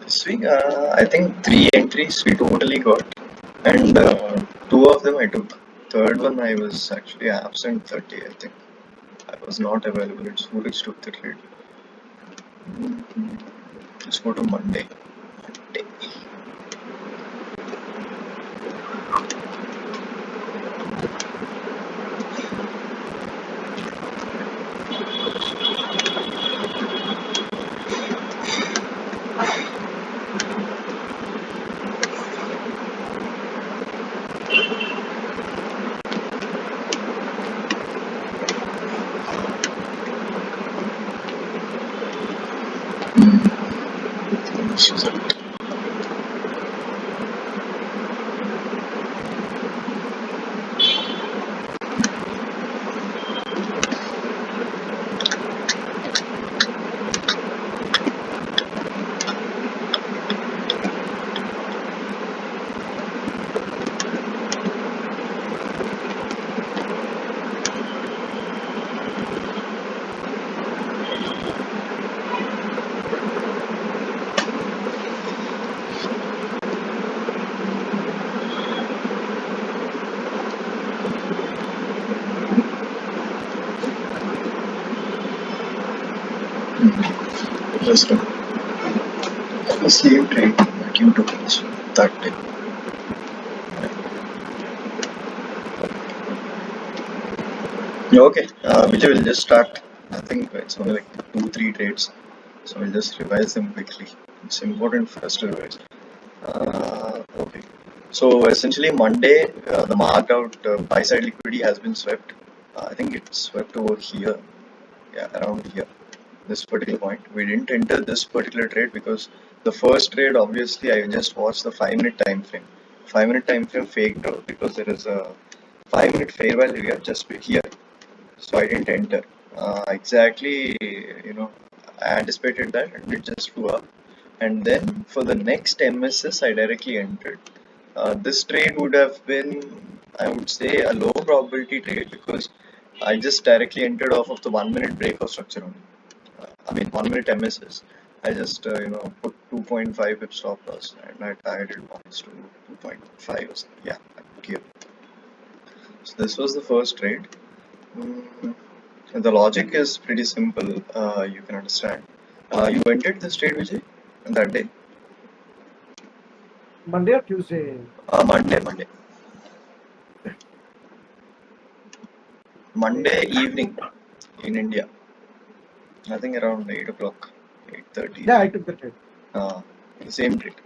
This week, I think three entries we totally got, and two of them I took. Third one I was actually absent 30. I think I was not available. It's Suraj took the trade. Let's go to Monday. Monday. She's out. Just the same trade that you took that day. Okay, Vijay will just start. I think it's only like two, three trades, so we'll just revise them quickly. It's important for us to revise. Okay. So essentially, Monday, the marked out buy side liquidity has been swept. I think it's swept over here, yeah, around here, this particular point. We didn't enter this particular trade because the first trade, obviously, I just watched the 5 minute time frame. 5 minute time frame faked out because there is a 5 minute fair value here just here. So I didn't enter. Exactly, I anticipated that and it just flew up. And then for the next MSS, I directly entered. This trade would have been, I would say, a low probability trade because I just directly entered off of the 1 minute break of structure only. I mean, 1 minute MSS. I just, put 2.5 pip stop loss and I targeted points to 2.5 or something. Yeah, I put here. So this was the first trade. Mm, the logic is pretty simple. You can understand. You entered this trade, Vijay, that day? Monday or Tuesday? Monday. Monday evening in India. I think around 8 o'clock, 8:30. Yeah, I took the trade. Uh, same trade.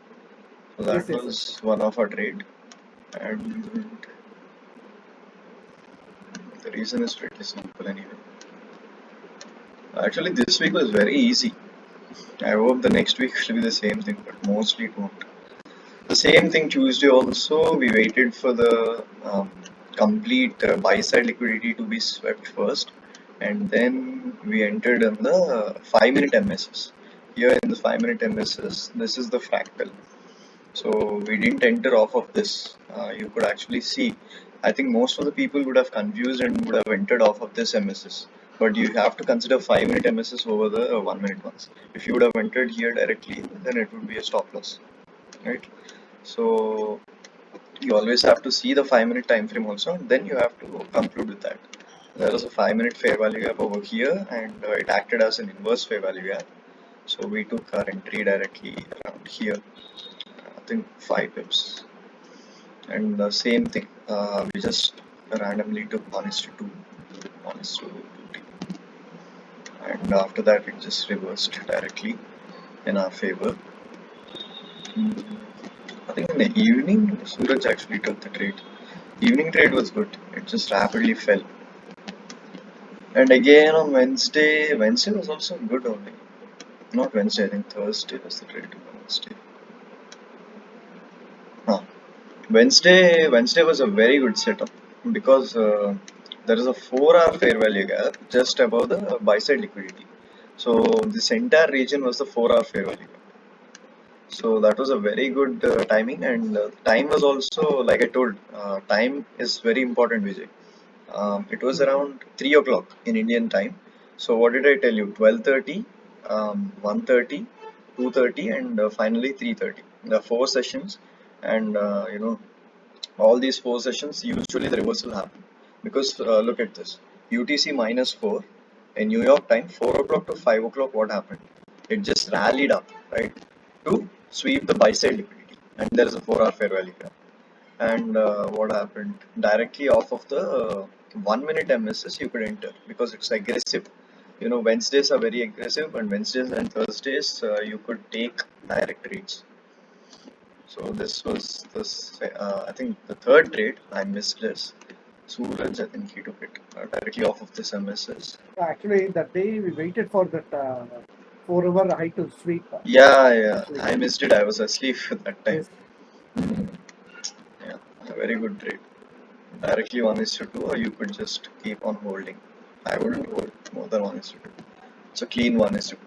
So that Yes. was one of our trade. And the reason is pretty simple anyway. Actually, this week was very easy. I hope the next week will be the same thing, but mostly it won't. The same thing Tuesday also, we waited for the complete buy side liquidity to be swept first, and then we entered in the 5 minute MSS. Here in the 5 minute MSS, this is the fractal. So we didn't enter off of this. You could actually see. I think most of the people would have confused and would have entered off of this MSS. But you have to consider 5 minute MSS over the 1 minute ones. If you would have entered here directly, then it would be a stop loss, right? So you always have to see the 5 minute time frame also, and then you have to conclude with that. There is a 5 minute fair value gap over here, and it acted as an inverse fair value gap. So we took our entry directly around here. I think 5 pips, and the same thing. We just randomly took 1:2, 1:2, and after that it just reversed directly in our favor. I think in the evening, Suraj actually took the trade. Evening trade was good. It just rapidly fell. And again on Wednesday, Wednesday was also good only. Not Wednesday, I think Thursday was the trade. Wednesday. Huh. Wednesday was a very good setup because there is a 4 hour fair value gap just above the buy side liquidity. So this entire region was the 4 hour fair value gap. So that was a very good timing, and time was also, like I told, time is very important, Vijay. It was around 3 o'clock in Indian time. So what did I tell you? 12:30, 1:30, 2:30, and finally 3:30. The 4 sessions, and all these 4 sessions, usually the reverse will happen because look at this, UTC -4 in New York time, 4 o'clock to 5 o'clock. What happened? It just rallied up, right, to sweep the buy side liquidity, and there is a 4-hour fair value gap. And what happened? Directly off of the 1 minute MSS, you could enter because it's aggressive. Wednesdays are very aggressive, and Wednesdays and Thursdays you could take direct trades. So this was this. I think the third trade I missed this. Suraj, I think he took it directly off of this MSS. Actually, that day we waited for that 4 hour high to sweep. Yeah, Actually, I missed it. I was asleep at that time. yes. Yeah, a very good trade. Directly 1:2, or you could just keep on holding. I wouldn't hold more than 1:2. It's a clean 1:2.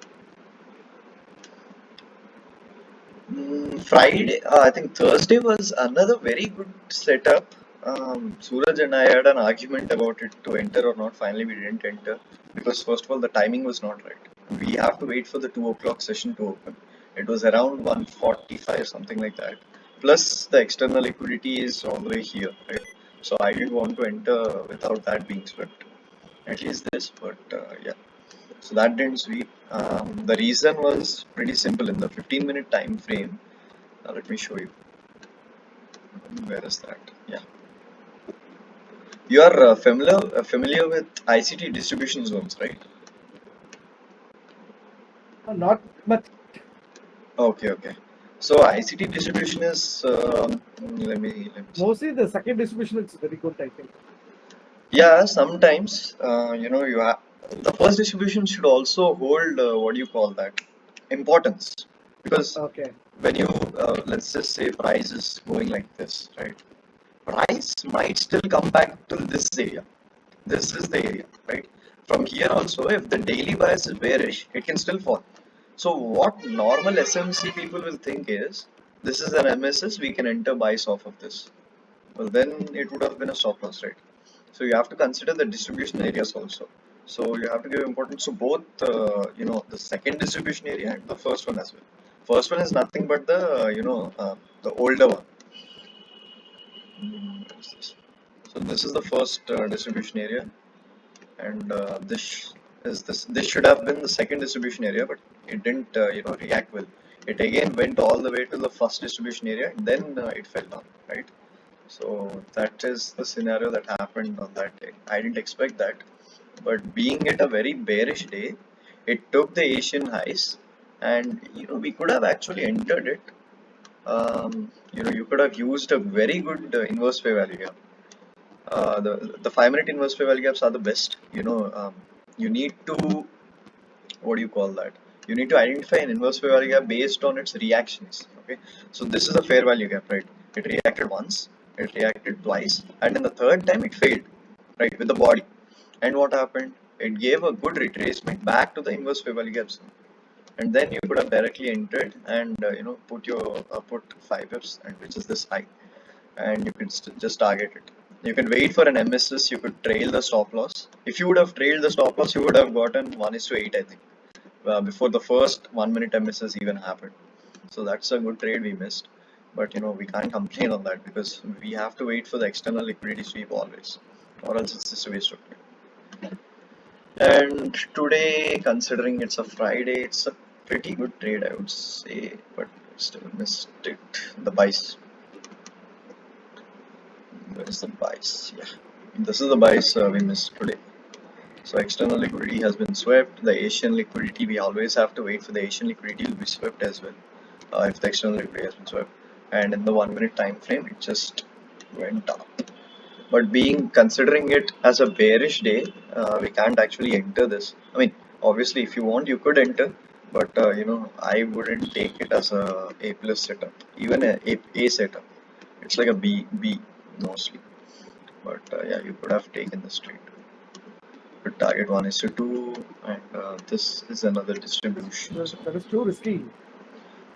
Friday, I think Thursday was another very good setup. Suraj and I had an argument about it to enter or not. Finally, we didn't enter because, first of all, the timing was not right. We have to wait for the 2 o'clock session to open. It was around 1:45, something like that. Plus, the external liquidity is all the way here, right? So, I didn't want to enter without that being swept. At least this, but yeah. So that didn't sweep. The reason was pretty simple. In the 15-minute time frame, let me show you. Where is that? Yeah, you are familiar with ICT distribution zones, right? Not much. Okay. So ICT distribution is let me see. Mostly the second distribution is very good, I think. Yeah, sometimes you have the first distribution should also hold what do you call that, importance, because Okay. when you let's just say price is going like this, right? Price might still come back to this area. This is the area, right? From here also, if the daily bias is bearish, it can still fall. So what normal SMC people will think is, this is an MSS, we can enter buys off of this. Well, then it would have been a stop loss, right? So you have to consider the distribution areas also. So you have to give importance to both, the second distribution area and the first one as well. First one is nothing but the, the older one. What is this? So this is the first distribution area, and this should have been the second distribution area, but it didn't react well. It again went all the way to the first distribution area, and then it fell down, right? So that is the scenario that happened on that day. I didn't expect that, but being it a very bearish day, it took the Asian highs, and we could have actually entered it. You could have used a very good inverse fair value gap. The 5 minute inverse fair value gaps are the best. You need to, what do you call that? You need to identify an inverse fair value gap based on its reactions. Okay, so this is a fair value gap, right? It reacted once, it reacted twice, and in the third time it failed, right, with the body. And what happened? It gave a good retracement back to the inverse fair value gap zone, and then you could have directly entered and put your put 5 pips, and which is this high, and you can just target it. You can wait for an MSS, you could trail the stop loss. If you would have trailed the stop loss, you would have gotten 1:8, I think, before the first 1 minute MSS even happened. So that's a good trade we missed. But we can't complain on that because we have to wait for the external liquidity sweep always, or else it's just a waste of time. And today, considering it's a Friday, it's a pretty good trade, I would say, but still missed it. The buys. Where is the buys? Yeah, this is the buys we missed today. So external liquidity has been swept. The Asian liquidity, we always have to wait for the Asian liquidity to be swept as well. If the external liquidity has been swept, and in the 1 minute time frame, it just went up. But being considering it as a bearish day, we can't actually enter this. I mean, obviously, if you want, you could enter, but I wouldn't take it as a plus setup, even a setup. It's like a B mostly. But yeah, you could have taken this trade. But target 1:2, and this is another distribution. So That is too risky.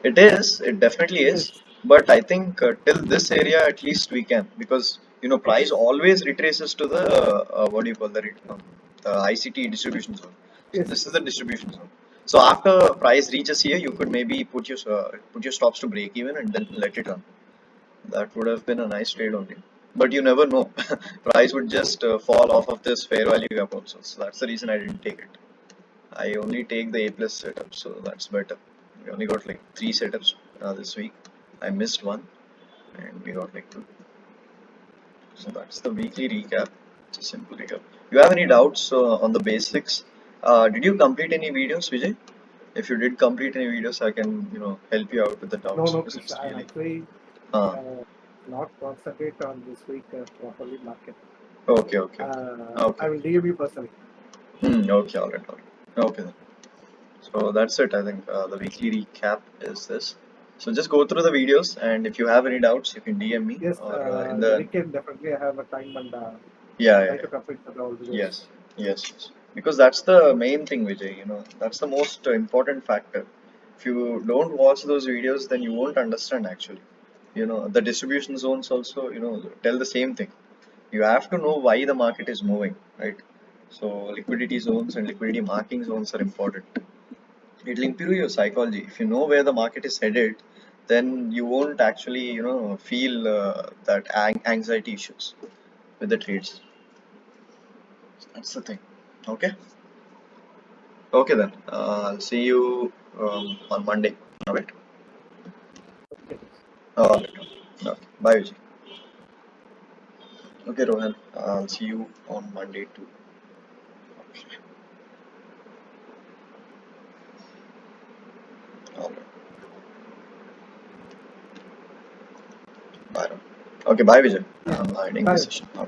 it is, it definitely is. Yes. But I think till this area at least we can, because price Yes. always retraces to the what do you call the ICT distribution zone. So Yes. this is Yes. the distribution zone. So after price reaches here, you could maybe put your stops to break even and then let it run. That would have been a nice trade only. But you never know. Price would just fall off of this fair value gap also. So that's the reason I didn't take it. I only take the A plus setup, so that's better. We only got like three setups this week. I missed one, and we got like two. So that's the weekly recap. It's a simple recap. You have any doubts on the basics? Did you complete any videos, Vijay? If you did complete any videos, I can help you out with the No, doubts no, because Krish. it's I'm really. actually Uh, uh, not concentrate on this week properly market. okay, okay, okay, okay. I will DM you personally. Okay, alright, alright. Okay then. So that's it. I think the weekly recap is this. So just go through the videos, and if you have any doubts, you can DM me Yes, or in the the weekend definitely I have a time and yeah, yeah, try to yeah. complete the all videos. Yes, yes, yes. Because that's the main thing, Vijay. That's the most important factor. If you don't watch those videos, then you won't understand actually. The distribution zones also, tell the same thing. You have to know why the market is moving, right? So liquidity zones and liquidity marking zones are important. It'll improve your psychology. If you know where the market is headed, then you won't actually, feel that anxiety issues with the trades. That's the thing. Okay. Okay then. I'll see you on Monday. All right. Okay. All right. Okay. Bye, Vijay. Okay, Rohan. I'll see you on Monday too. Okay. All right. Bye. Rohan. Okay. Bye, Vijay. Yeah. I'm ending the Bye. session. Okay.